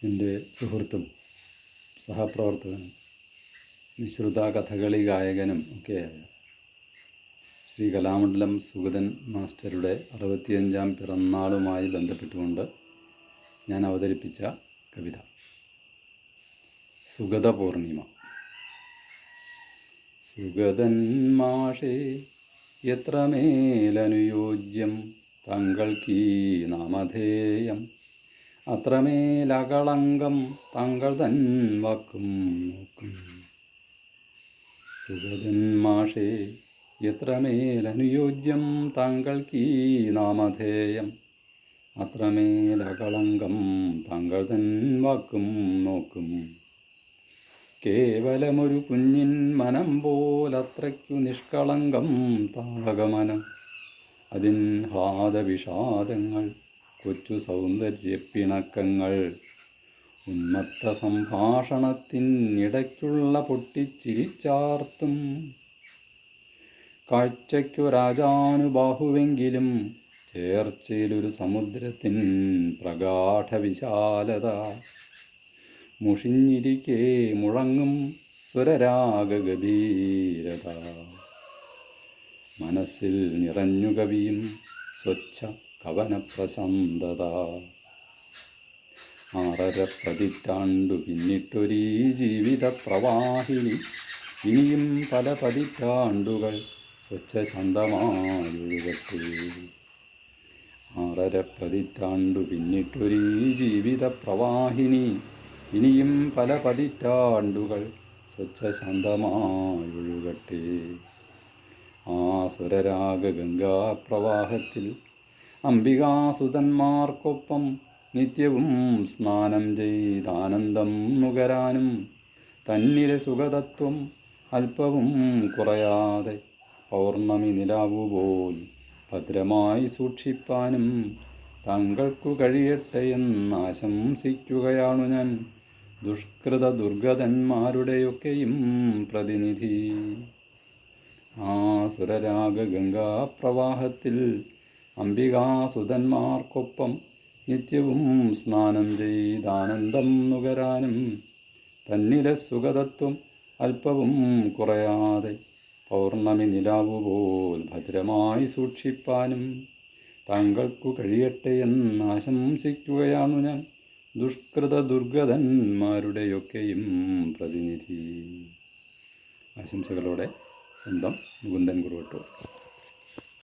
എൻ്റെ സുഹൃത്തും സഹപ്രവർത്തകനും മിശ്രിത കഥകളി ഗായകനും ഒക്കെയായ ശ്രീ കലാമണ്ഡലം സുഗതൻ മാസ്റ്ററുടെ 65ാം പിറന്നാളുമായി ബന്ധപ്പെട്ടുകൊണ്ട് ഞാൻ അവതരിപ്പിച്ച കവിത സുഗത പൂർണിമ. സുഗതൻ മാഷേ എത്രമേലനുയോജ്യം താങ്കൾക്കീ നാമധേയം, അത്രമേലകളങ്കം താങ്കൾ തൻ വാക്കും നോക്കും. സുഗതൻ മാഷേ എത്രമേലനുയോജ്യം താങ്കൾക്കീ നാമധേയം, അത്രമേലകളങ്കം താങ്കൾ തൻ വാക്കും നോക്കും. കേവലമൊരു കുഞ്ഞിൻ മനം പോലത്രയ്ക്കു നിഷ്കളങ്കം താകമനം, അതിൻ ഹാദവിഷാദങ്ങൾ കൊച്ചു സൗന്ദര്യപ്പിണക്കങ്ങൾ, ഉന്മത്ത സംഭാഷണത്തിനിടയ്ക്കുള്ള പൊട്ടിച്ചിരിച്ചാർത്തും. കാഴ്ചയ്ക്കു രാജാനുബാഹുവെങ്കിലും ചേർച്ചയിലൊരു സമുദ്രത്തിൻ പ്രഗാഢ വിശാലത, മുഷിഞ്ഞിരിക്കെ മുഴങ്ങും സ്വരരാഗഗഭീരത. മനസ്സിൽ നിറഞ്ഞു കവിയും സ്വച്ഛ കവനപ്രശാന്തത. 6.5 പതിറ്റാണ്ടു പിന്നിട്ടൊരീ ജീവിത പ്രവാഹിനി, ഇനിയും പല പതിറ്റാണ്ടുകൾ സ്വച്ഛശാന്തമായൊഴുകട്ടെ. 6.5 പതിറ്റാണ്ടു പിന്നിട്ടൊരീ ജീവിത പ്രവാഹിനി, ഇനിയും പല പതിറ്റാണ്ടുകൾ സ്വച്ഛശാന്തമായൊഴുകട്ടെ. ആ സ്വരരാഗഗംഗാപ്രവാഹത്തിൽ അംബികാസുതന്മാർക്കൊപ്പം നിത്യവും സ്നാനം ചെയ്താനന്ദം നുകരാനും, തന്നിലെ സുഗതത്വം അല്പവും കുറയാതെ പൗർണമി നിലാവുപോൽ ഭദ്രമായി സൂക്ഷിപ്പാനും താങ്കൾക്കു കഴിയട്ടെ എന്നാശംസിക്കുകയാണു ഞാൻ, ദുഷ്കൃത ദുർഗതന്മാരുടെയൊക്കെയും പ്രതിനിധി. ആ സുരരാഗഗംഗാപ്രവാഹത്തിൽ അംബികാസുതന്മാർക്കൊപ്പം നിത്യവും സ്നാനം ചെയ്താനന്ദം നുകരാനും, തന്നിലെ സുഗതത്വം അല്പവും കുറയാതെ പൗർണമി നിലാവുപോൽ ഭദ്രമായി സൂക്ഷിപ്പാനും താങ്കൾക്കു കഴിയട്ടെ എന്നാശംസിക്കുകയാണു ഞാൻ, ദുഷ്കൃത ദുർഗതന്മാരുടെയൊക്കെയും പ്രതിനിധി. ആശംസകളോടെ സ്വന്തം മുകുന്ദൻ കുറുവട്ടൂർ.